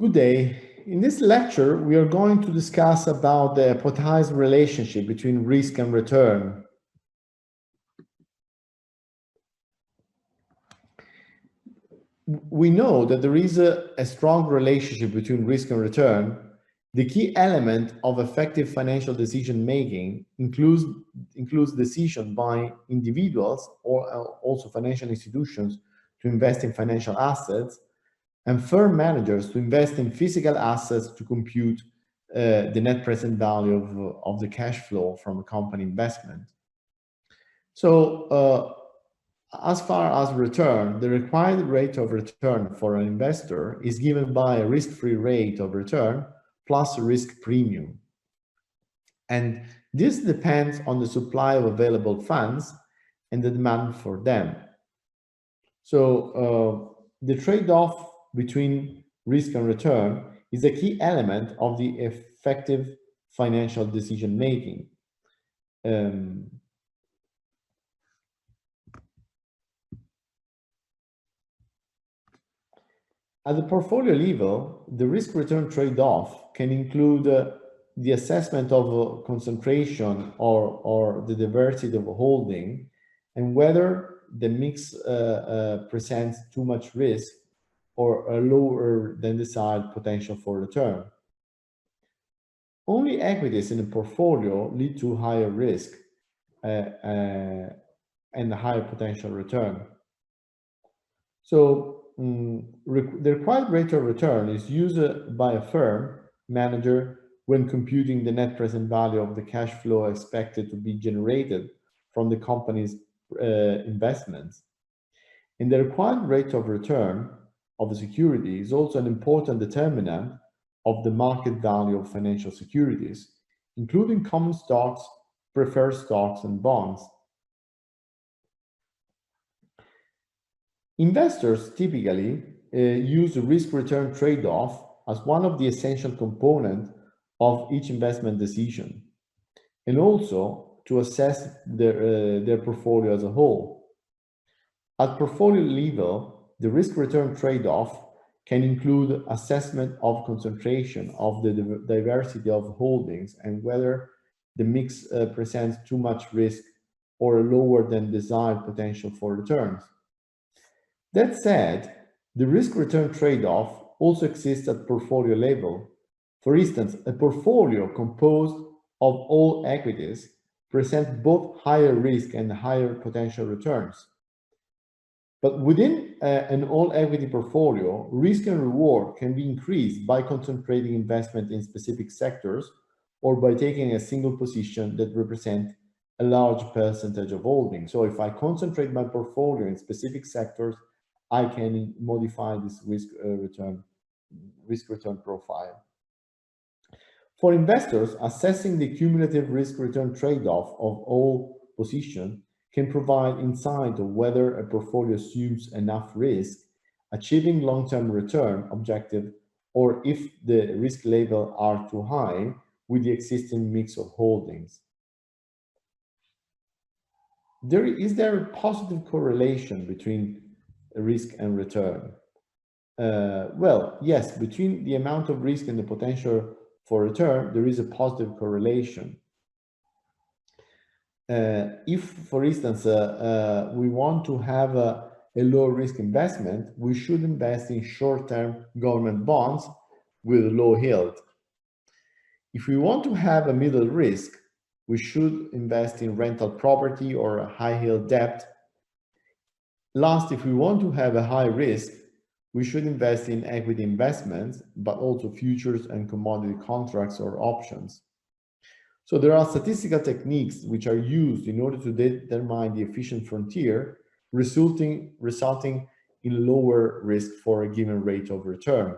Good day. In this lecture, we are going to discuss about the hypothesized relationship between risk and return. We know that there is a strong relationship between risk and return. The key element of effective financial decision-making includes decision by individuals or also financial institutions to invest in financial assets, and firm managers to invest in physical assets to compute the net present value of the cash flow from a company investment. So as far as return, the required rate of return for an investor is given by a risk-free rate of return plus a risk premium. And this depends on the supply of available funds and the demand for them. So the trade-off between risk and return is a key element of the effective financial decision-making. At the portfolio level, the risk-return trade-off can include the assessment of concentration or the diversity of a holding, and whether the mix presents too much risk or a lower than desired potential for return. Only equities in a portfolio lead to higher risk and a higher potential return. So the required rate of return is used by a firm manager when computing the net present value of the cash flow expected to be generated from the company's investments. And the required rate of return of a security is also an important determinant of the market value of financial securities, including common stocks, preferred stocks, and bonds. Investors typically use the risk-return trade-off as one of the essential components of each investment decision, and also to assess their portfolio as a whole. At portfolio level, the risk-return trade-off can include assessment of concentration of the diversity of holdings and whether the mix presents too much risk or a lower than desired potential for returns. That said, the risk-return trade-off also exists at portfolio level. For instance, a portfolio composed of all equities presents both higher risk and higher potential returns. But within an all-equity portfolio, risk and reward can be increased by concentrating investment in specific sectors or by taking a single position that represents a large percentage of holding. So if I concentrate my portfolio in specific sectors, I can modify this risk-return profile. For investors, assessing the cumulative risk-return trade-off of all positions can provide insight of whether a portfolio assumes enough risk, achieving long-term return objective, or if the risk level are too high with the existing mix of holdings. Is there a positive correlation between risk and return? Well, yes, between the amount of risk and the potential for return, there is a positive correlation. If, for instance, we want to have a low-risk investment, we should invest in short-term government bonds with low yield. If we want to have a middle risk, we should invest in rental property or a high-yield debt. Last, if we want to have a high risk, we should invest in equity investments, but also futures and commodity contracts or options. So there are statistical techniques which are used in order to determine the efficient frontier, resulting in lower risk for a given rate of return.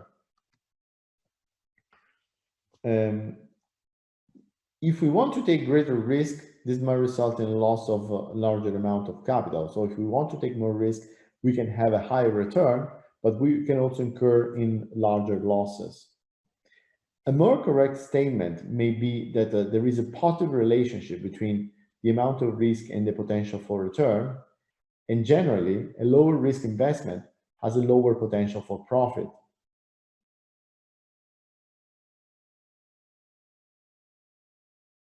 If we want to take greater risk, this might result in a loss of a larger amount of capital. So if we want to take more risk, we can have a higher return, but we can also incur in larger losses. A more correct statement may be that there is a positive relationship between the amount of risk and the potential for return, and generally, a lower risk investment has a lower potential for profit.